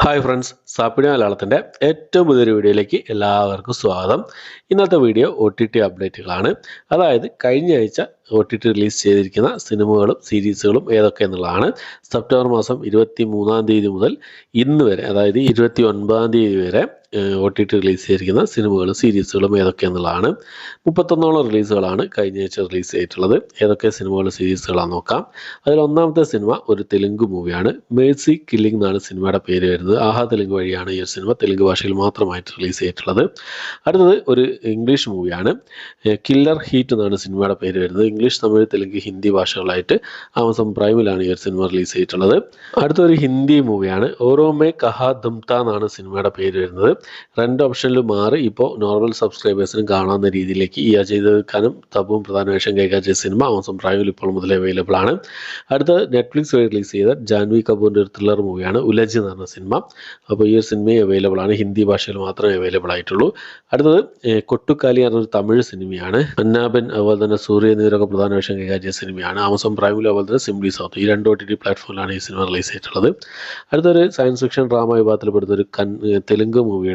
Hi friends, സാപ്പിടി മലയാളത്തിൻ്റെ ഏറ്റവും പുതിയൊരു വീഡിയോയിലേക്ക് എല്ലാവർക്കും സ്വാഗതം. ഇന്നത്തെ വീഡിയോ OTT അപ്ഡേറ്റുകളാണ്. അതായത് കഴിഞ്ഞ ആഴ്ച OTT റിലീസ് ചെയ്തിരിക്കുന്ന സിനിമകളും സീരീസുകളും ഏതൊക്കെ എന്നുള്ളതാണ്. സെപ്റ്റംബർ മാസം 23-ാം തീയതി മുതൽ ഇന്ന് വരെ, അതായത് 29-ാം തീയതി വരെ OTT റിലീസ് ചെയ്തിരിക്കുന്ന സിനിമകളും സീരീസുകളും ഏതൊക്കെ എന്നുള്ളതാണ്. 31ഓളം റിലീസുകളാണ് കഴിഞ്ഞ ആഴ്ച റിലീസ് ചെയ്തിട്ടുള്ളത്. ഏതൊക്കെ സിനിമകളും സീരീസുകളാണെന്ന് നോക്കാം. അതിൽ ഒന്നാമത്തെ സിനിമ ഒരു തെലുങ്ക് മൂവിയാണ്. മേഴ്സി കില്ലിംഗ് എന്നാണ് സിനിമയുടെ പേര് വരുന്നത്. ആഹാ തെലുങ്ക് വഴിയാണ് ഈ ഒരു സിനിമ തെലുങ്ക് ഭാഷയിൽ മാത്രമായിട്ട് റിലീസ് ചെയ്തിട്ടുള്ളത്. അടുത്തത് ഒരു ഇംഗ്ലീഷ് മൂവിയാണ്. കില്ലർ ഹീറ്റ് എന്നാണ് സിനിമയുടെ പേര് വരുന്നത്. ഇംഗ്ലീഷ്, തമിഴ്, തെലുങ്ക്, ഹിന്ദി ഭാഷകളായിട്ട് ആമസോൺ പ്രൈമിലാണ് ഈ ഒരു സിനിമ റിലീസ് ചെയ്തിട്ടുള്ളത്. അടുത്തൊരു ഹിന്ദി മൂവിയാണ്. ഓരോമേ കഹാ ദുംത എന്നാണ് സിനിമയുടെ പേര് വരുന്നത്. രണ്ട് ഓപ്ഷനിൽ മാറി ഇപ്പോൾ നോർമൽ സബ്സ്ക്രൈബേഴ്സിനും കാണാവുന്ന രീതിയിലേക്ക് ഈ അജയ് ദേവ്ഗനും തബുവും പ്രധാന വേഷം കൈകാര്യം ചെയ്ത സിനിമ ആമസോൺ പ്രൈമിൽ ഇപ്പോൾ മുതൽ അവൈലബിൾ ആണ്. അടുത്ത നെറ്റ്ഫ്ലിക്സ് വഴി റിലീസ് ചെയ്ത ജാൻവി കപൂറിൻ്റെ ഒരു ത്രില്ലർ മൂവിയാണ് ഉലജ് എന്ന് പറഞ്ഞ സിനിമ. അപ്പോൾ ഈ ഒരു സിനിമയും അവൈലബിൾ ആണ്. ഹിന്ദി ഭാഷയിൽ മാത്രമേ അവൈലബിൾ ആയിട്ടുള്ളൂ. അടുത്തത് കൊട്ടുക്കാലി എന്നൊരു തമിഴ് സിനിമയാണ്. അന്നാബൻ, അതുപോലെ തന്നെ സൂര്യ എന്നിവരൊക്കെ പ്രധാന വേഷം കൈകാര്യം ചെയ്ത സിനിമയാണ്. ആമസോൺ പ്രൈമിലും അതുപോലെ തന്നെ സിംപ്ലി സൗത്ത്, ഈ രണ്ട് OTT പ്ലാറ്റ്ഫോമിലാണ് ഈ സിനിമ റിലീസ് ചെയ്തിട്ടുള്ളത്. അടുത്തൊരു സയൻസ് ഫിക്ഷൻ ഡ്രാമ വിഭാഗത്തിൽപ്പെടുന്ന ഒരു തെലുങ്ക് മൂവിയുടെ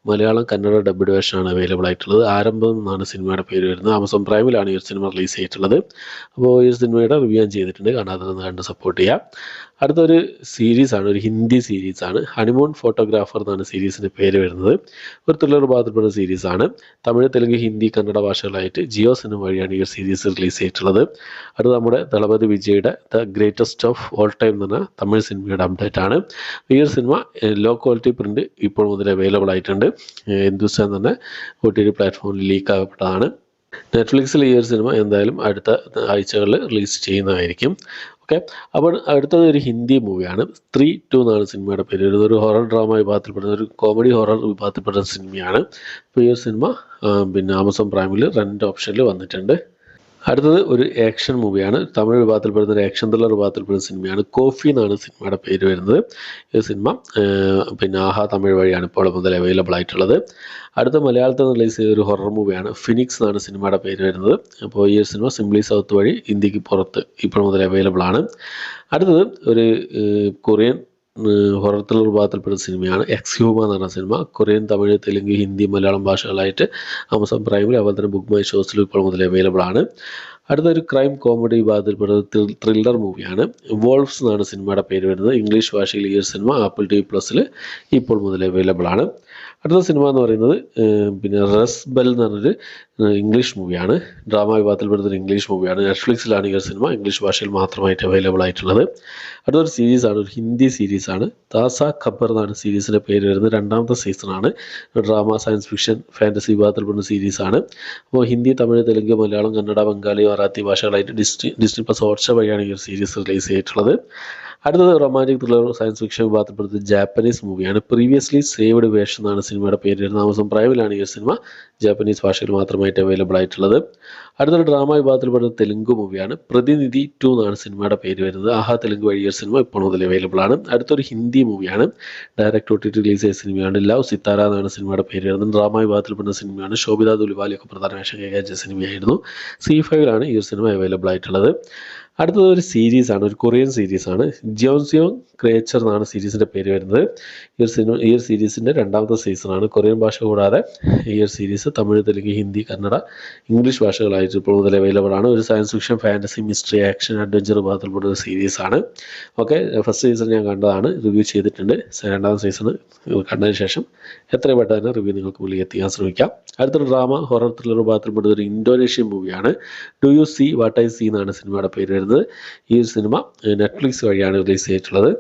മലയാളം കന്നഡ ഡബ്ഡ് വേർഷനാണ് അവൈലബിൾ ആയിട്ടുള്ളത്. ആരംഭം എന്നാണ് സിനിമയുടെ പേര് വരുന്നത്. ആമസോൺ പ്രൈമിലാണ് ഈ ഒരു സിനിമ റിലീസ് ചെയ്തിട്ടുള്ളത്. അപ്പോൾ ഈ സിനിമയുടെ റിവ്യൂ ഞാൻ ചെയ്തിട്ടുണ്ട്, കാണാതെ കണ്ട് സപ്പോർട്ട് ചെയ്യാം. അടുത്തൊരു സീരീസാണ്, ഒരു ഹിന്ദി സീരീസാണ്. ഹണിമൂൺ ഫോട്ടോഗ്രാഫർ എന്നാണ് സീരീസിൻ്റെ പേര് വരുന്നത്. ഒരു ത്രില്ലർ വിഭാഗത്തിൽപ്പെടുന്ന സീരീസാണ്. തമിഴ്, തെലുങ്ക്, ഹിന്ദി, കന്നഡ ഭാഷകളായിട്ട് ജിയോ സിനിമ വഴിയാണ് ഈ ഒരു സീരീസ് റിലീസ് ചെയ്തിട്ടുള്ളത്. അത് നമ്മുടെ ദളപതി വിജയുടെ the greatest of all time എന്ന തമിഴ് സിനിമയുടെ അപ്ഡേറ്റ് ആണ്. ഈ ഒരു സിനിമ ലോ ക്വാളിറ്റി പ്രിന്റ് ഇപ്പോൾ മുതൽ അവൈലബിൾ ആയിട്ടുണ്ട്. ഹിന്ദുസ്ഥാൻ തന്നെ OTT പ്ലാറ്റ്ഫോമിൽ ലീക്ക് ആകപ്പെട്ടതാണ്. നെറ്റ്ഫ്ലിക്സിൽ ഈ ഒരു സിനിമ എന്തായാലും അടുത്ത ആഴ്ചകളിൽ റിലീസ് ചെയ്യുന്നതായിരിക്കും. ഓക്കെ, അപ്പോൾ അടുത്തത് ഒരു ഹിന്ദി മൂവിയാണ്. 3-2 എന്നാണ് സിനിമയുടെ പേര്. ഒരു ഹൊറർ ഡ്രാമ വിഭാഗത്തിൽപ്പെടുന്ന, ഒരു കോമഡി ഹൊറർ വിഭാഗത്തിൽപ്പെടുന്ന സിനിമയാണ്. അപ്പോൾ ഈ ഒരു സിനിമ ആമസോൺ പ്രൈമിൽ രണ്ട് ഓപ്ഷനിൽ വന്നിട്ടുണ്ട്. അടുത്തത് ഒരു ആക്ഷൻ മൂവിയാണ്. തമിഴ് വിഭാഗത്തിൽപ്പെടുന്ന ഒരു ആക്ഷൻ ത്രില്ലർ വിഭാഗത്തിൽപ്പെടുന്ന സിനിമയാണ്. കോഫി എന്നാണ് സിനിമയുടെ പേര് വരുന്നത്. ഈ സിനിമ ആഹാ തമിഴ് വഴിയാണ് ഇപ്പോൾ മുതൽ അവൈലബിൾ ആയിട്ടുള്ളത്. അടുത്ത മലയാളത്തിൽ റിലീസ് ചെയ്ത ഒരു ഹൊറർ മൂവിയാണ്. ഫിനിക്സ് എന്നാണ് സിനിമയുടെ പേര് വരുന്നത്. അപ്പോൾ ഈ സിനിമ സിംപ്ലി സൗത്ത് വഴി ഇന്ത്യക്ക് പുറത്ത് ഇപ്പോൾ മുതൽ അവൈലബിൾ ആണ്. അടുത്തത് ഒരു കൊറിയൻ ഹൊറർ ത്രില്ലർ വിഭാഗത്തിൽപ്പെടുന്ന സിനിമയാണ്. എക്സ്ഹ്യൂമ എന്ന് പറഞ്ഞ സിനിമ. കൊറിയൻ, തമിഴ്, തെലുങ്ക്, ഹിന്ദി, മലയാളം ഭാഷകളായിട്ട് ആമസോൺ പ്രൈമിൽ അതുപോലെ തന്നെ ബുക്ക് മൈ ഷോസിലും ഇപ്പോൾ മുതൽ അവൈലബിൾ ആണ്. അടുത്തൊരു ക്രൈം കോമഡി വിഭാഗത്തിൽപ്പെടുന്ന ത്രില്ലർ മൂവിയാണ്. വോൾഫ്സ് എന്നാണ് സിനിമയുടെ പേര് വരുന്നത്. ഇംഗ്ലീഷ് ഭാഷയിൽ ഈ ഒരു സിനിമ ആപ്പിൾ TV+ൽ ഇപ്പോൾ മുതൽ അവൈലബിൾ ആണ്. അടുത്ത സിനിമ എന്ന് പറയുന്നത് റസ് ബെൽ എന്ന് പറഞ്ഞൊരു ഇംഗ്ലീഷ് മൂവിയാണ്. ഡ്രാമ വിഭാഗത്തിൽപ്പെടുന്ന ഇംഗ്ലീഷ് മൂവിയാണ്. നെറ്റ്ഫ്ലിക്സിലാണ് ഈ ഒരു സിനിമ ഇംഗ്ലീഷ് ഭാഷയിൽ മാത്രമായിട്ട് അവൈലബിൾ ആയിട്ടുള്ളത്. അടുത്തൊരു സീരീസാണ്, ഒരു ഹിന്ദി സീരീസാണ്. താസ ഖബർ എന്നാണ് സീരീസിൻ്റെ പേര് വരുന്നത്. രണ്ടാമത്തെ സീസണാണ്. ഡ്രാമ, സയൻസ് ഫിക്ഷൻ, ഫാൻറ്റസി വിഭാഗത്തിൽപ്പെടുന്ന സീരീസാണ്. അപ്പോൾ ഹിന്ദി, തമിഴ്, തെലുങ്ക്, മലയാളം, കന്നഡ, ബംഗാളി, മറാത്തി ഭാഷകളായിട്ട് ഡിസ്നി പ്ലസ് ഹോട്ട്സ്റ്റാർ വഴിയാണ് ഈ ഒരു സീരീസ് റിലീസ് ചെയ്തിട്ടുള്ളത്. അടുത്തത് റൊമാൻറ്റിക് ത്രില്ലർ സയൻസ് ഫിക്ഷൻ വിഭാഗത്തിൽപ്പെടുന്ന ജാപ്പനീസ് മൂവിയാണ്. പ്രീവിയസ്ലി സേവ്ഡ് വേഷൻ എന്നാണ് സിനിമയുടെ പേര് വരുന്നത്. ആമസോൺ പ്രൈമിലാണ് ഈ സിനിമ ജാപ്പനീസ് ഭാഷയിൽ മാത്രമായിട്ട് അവൈലബിൾ ആയിട്ടുള്ളത്. അടുത്തൊരു ഡ്രാമ വിഭാഗത്തിൽപ്പെടുന്ന തെലുങ്ക് മൂവിയാണ്. പ്രതിനിധി 2 എന്നാണ് സിനിമയുടെ പേര് വരുന്നത്. ആഹാ തെലുങ്ക് വഴി ഈ സിനിമ ഇപ്പോൾ മുതൽ അവൈലബിൾ ആണ്. അടുത്തൊരു ഹിന്ദി മൂവിയാണ്. ഡയറക്റ്റ് OTT റിലീസ് ചെയ്ത സിനിമയാണ്. ലവ് സിത്താര എന്നാണ് സിനിമയുടെ പേര് വരുന്നത്. ഡ്രാമ വിഭാഗത്തിൽപ്പെടുന്ന സിനിമയാണ്. ശോഭിത ദുലിവാലിയൊക്കെ പ്രധാന വേഷം കൈകാര്യം ചെയ്ത സിനിമയായിരുന്നു. C5ലാണ് ഈ സിനിമ അവൈലബിൾ ആയിട്ടുള്ളത്. അടുത്തത് ഒരു സീരീസാണ്, ഒരു കൊറിയൻ സീരീസാണ്. ജിയോൻസിയോങ് ക്രിയേച്ചർ എന്നാണ് സീരീസിൻ്റെ പേര് വരുന്നത്. ഈ ഒരു സീരീസിൻ്റെ രണ്ടാമത്തെ സീസണാണ്. കൊറിയൻ ഭാഷ കൂടാതെ ഈ ഒരു സീരീസ് തമിഴ്, തെലുങ്ക്, ഹിന്ദി, കന്നഡ, ഇംഗ്ലീഷ് ഭാഷകളായിട്ട് ഇപ്പോൾ മുതൽ അവൈലബിൾ ആണ്. ഒരു science fiction, fantasy, mystery, action, adventure വിഭാഗത്തിൽപ്പെട്ട ഒരു സീരീസാണ്. ഓക്കെ, ഫസ്റ്റ് സീസൺ ഞാൻ കണ്ടതാണ്, റിവ്യൂ ചെയ്തിട്ടുണ്ട്. രണ്ടാമത്തെ സീസൺ കണ്ടതിന് ശേഷം എത്രയും പെട്ടെന്ന് തന്നെ റിവ്യൂ നിങ്ങൾക്ക് മുന്നിൽ എത്തിക്കാൻ ശ്രമിക്കാം. അടുത്തൊരു ഡ്രാമ ഹൊറർ ത്രില്ലർ വിഭാഗത്തിൽപ്പെട്ട ഒരു ഇന്തോനേഷ്യൻ മൂവിയാണ്. Do you see what I see എന്നാണ് സിനിമയുടെ പേര് വരുന്നത്. ഈ ഒരു സിനിമ നെറ്റ്ഫ്ലിക്സ് വഴിയാണ് റിലീസ് ചെയ്തിട്ടുള്ളത്.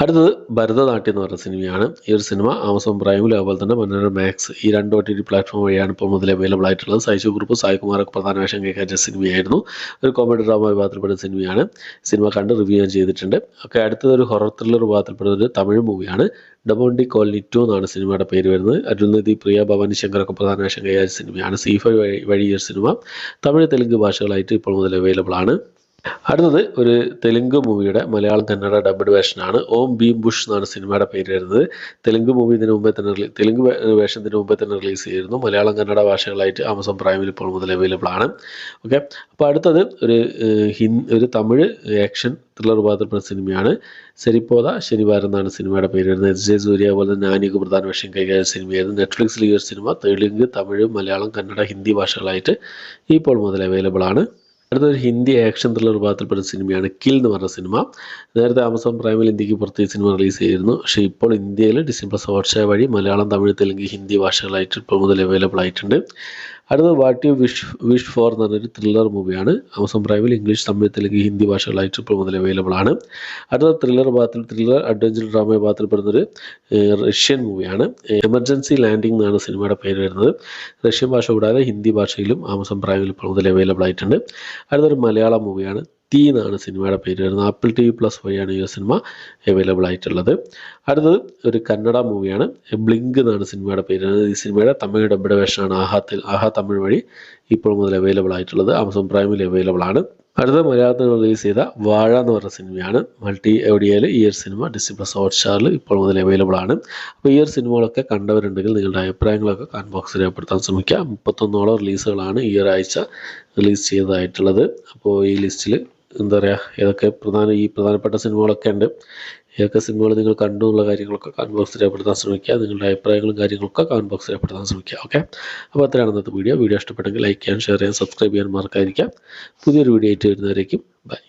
അടുത്തത് ഭരതനാട്യം എന്ന് പറഞ്ഞ സിനിമയാണ്. ഈ ഒരു സിനിമ ആമസോൺ പ്രൈമിലും അതുപോലെ തന്നെ മനോരമ മാക്സ്, ഈ രണ്ട് OTT പ്ലാറ്റ്ഫോം വഴിയാണ് ഇപ്പോൾ മുതൽ അവൈലബിൾ ആയിട്ടുള്ളത്. സൈജു ഗ്രൂപ്പ്, സായ്കുമാറൊക്കെ പ്രധാന വേഷം കൈകാര്യം സിനിമയായിരുന്നു. ഒരു കോമഡി ഡ്രാമ വിഭാഗത്തിൽപ്പെടുന്ന സിനിമയാണ്. സിനിമ കണ്ട് റിവ്യൂ ഞാൻ ചെയ്തിട്ടുണ്ട്. ഓക്കെ, അടുത്തത് ഒരു ഹൊറർ ത്രില്ലർ വിഭാഗത്തിൽപ്പെടുന്ന ഒരു തമിഴ് മൂവിയാണ്. ഡമോണ്ടി കോളനി 2 എന്നാണ് സിനിമയുടെ പേര് വരുന്നത്. അരുൾനിധി, പ്രിയ, ഭവാനി ശങ്കറൊക്കെ പ്രധാന വേഷം കൈകാര്യം സിനിമയാണ്. C5 വഴി ഈ സിനിമ തമിഴ്, തെലുങ്ക് ഭാഷകളായിട്ട് ഇപ്പോൾ മുതൽ അവൈലബിൾ ആണ്. അടുത്തത് ഒരു തെലുങ്ക് മൂവിയുടെ മലയാളം കന്നഡ ഡബ്ഡ് വേർഷനാണ്. ഓം ഭീം ബുഷ് എന്നാണ് സിനിമയുടെ പേര് വരുന്നത്. തെലുങ്ക് മൂവി ഇതിനു മുമ്പേ തന്നെ തെലുങ്ക് വേർഷൻ ഇതിനു മുമ്പേ തന്നെ റിലീസ് ചെയ്തിരുന്നു. മലയാളം കന്നഡ ഭാഷകളായിട്ട് ആമസോൺ പ്രൈമിൽ ഇപ്പോൾ മുതൽ അവൈലബിൾ ആണ്. ഓക്കെ, അപ്പോൾ അടുത്തത് ഒരു തമിഴ് ആക്ഷൻ ത്രില്ലർ വിഭാഗത്തിൽപ്പെടുന്ന സിനിമയാണ്. സെരിപ്പോത ശനിവാരം എന്നാണ് സിനിമയുടെ പേര് വരുന്നത്. എസ് സൂര്യ പോലെ തന്നെ നാനിക്ക് പ്രധാന വേഷം കൈകാര്യം സിനിമയായിരുന്നു. നെറ്റ്ഫ്ലിക്സിൽ ഈ ഒരു സിനിമ തെലുങ്ക്, തമിഴ്, മലയാളം, കന്നഡ, ഹിന്ദി ഭാഷകളായിട്ട് ഇപ്പോൾ മുതൽ അവൈലബിൾ ആണ്. അടുത്തൊരു ഹിന്ദി ആക്ഷൻ ത്രില്ലർ വിഭാഗത്തിൽപ്പെടുന്ന സിനിമയാണ് കിൽ എന്ന് പറഞ്ഞ സിനിമ. നേരത്തെ ആമസോൺ പ്രൈമിൽ ഇന്ത്യക്ക് പുറത്ത് ഈ സിനിമ റിലീസ് ചെയ്തിരുന്നു. പക്ഷേ ഇപ്പോൾ ഇന്ത്യയിൽ ഡിസ്നി+ ഹോട്ട്സ്റ്റാർ വഴി മലയാളം, തമിഴ്, തെലുങ്ക്, ഹിന്ദി ഭാഷകളായിട്ട് ഇപ്പോൾ മുതൽ അവൈലബിൾ ആയിട്ടുണ്ട്. അടുത്തത് വാട്ട് യു വിഷ് ഫോർ എന്ന് പറഞ്ഞൊരു ത്രില്ലർ മൂവിയാണ്. ആമസോൺ പ്രൈമിൽ ഇംഗ്ലീഷ്, തമിഴ്, തെലുങ്ക്, ഹിന്ദി ഭാഷകളായിട്ട് ഇപ്പോൾ മുതൽ അവൈലബിൾ ആണ്. അടുത്ത ത്രില്ലർ അഡ്വഞ്ചർ ഡ്രാമ വിഭാഗത്തിൽപ്പെടുന്നൊരു റഷ്യൻ മൂവിയാണ്. എമർജൻസി ലാൻഡിംഗ് എന്നാണ് സിനിമയുടെ പേര് വരുന്നത്. റഷ്യൻ ഭാഷ കൂടാതെ ഹിന്ദി ഭാഷയിലും ആമസോൺ പ്രൈമിൽ ഇപ്പോൾ മുതൽ അവൈലബിൾ ആയിട്ടുണ്ട്. അടുത്തൊരു മലയാളം മൂവിയാണ്. തീ എന്നാണ് സിനിമയുടെ പേര് വരുന്നത്. ആപ്പിൾ TV+ വഴിയാണ് ഈ സിനിമ അവൈലബിൾ ആയിട്ടുള്ളത്. അടുത്തത് ഒരു കന്നഡ മൂവിയാണ്. ബ്ലിങ്ക് എന്നാണ് സിനിമയുടെ പേര് വരുന്നത്. ഈ സിനിമയുടെ തമിഴ് ഡബ്ഡ് വേർഷനാണ് ആഹാ തമിഴ് വഴി ഇപ്പോൾ മുതൽ അവൈലബിൾ ആയിട്ടുള്ളത്. ആമസോൺ പ്രൈമിൽ അവൈലബിൾ ആണ്. അടുത്ത മലയാളത്തിൽ റിലീസ് ചെയ്ത വാഴ എന്ന് പറഞ്ഞ സിനിമയാണ്. മൾട്ടി ഓഡിയോയിൽ ഈ ഒരു സിനിമ ഡിസ്നി+ ഹോട്ട്സ്റ്റാറിൽ ഇപ്പോൾ മുതൽ അവൈലബിൾ ആണ്. അപ്പോൾ ഈ ഒരു സിനിമകളൊക്കെ കണ്ടവരുണ്ടെങ്കിൽ നിങ്ങളുടെ അഭിപ്രായങ്ങളൊക്കെ കമന്റ് ബോക്സിൽ രേഖപ്പെടുത്താൻ ശ്രമിക്കുക. 31ഓളം റിലീസുകളാണ് ഈ ഒരാഴ്ച റിലീസ് ചെയ്തതായിട്ടുള്ളത്. അപ്പോൾ ഈ ലിസ്റ്റിൽ എന്താ പറയുക, പ്രധാനപ്പെട്ട സിനിമകളൊക്കെ ഉണ്ട്. ഏതൊക്കെ സിനിമകൾ നിങ്ങൾ കണ്ടു എന്നുള്ള കാര്യങ്ങളൊക്കെ കമന്റ് ബോക്സിൽ രേഖപ്പെടുത്താൻ ശ്രമിക്കുക. നിങ്ങളുടെ അഭിപ്രായങ്ങളും കാര്യങ്ങളൊക്കെ കമന്റ് ബോക്സിൽ രേഖപ്പെടുത്താൻ ശ്രമിക്കുക. ഓക്കെ, അപ്പോൾ അത്രയാണ് ഇന്നത്തെ വീഡിയോ. ഇഷ്ടപ്പെട്ടെങ്കിൽ ലൈക്ക് ചെയ്യാൻ, ഷെയർ ചെയ്യാൻ, സബ്സ്ക്രൈബ് ചെയ്യാൻ മറക്കാതിരിക്കാം. പുതിയൊരു വീഡിയോ ആയിട്ട് വരുന്നവരേക്കും ബൈ.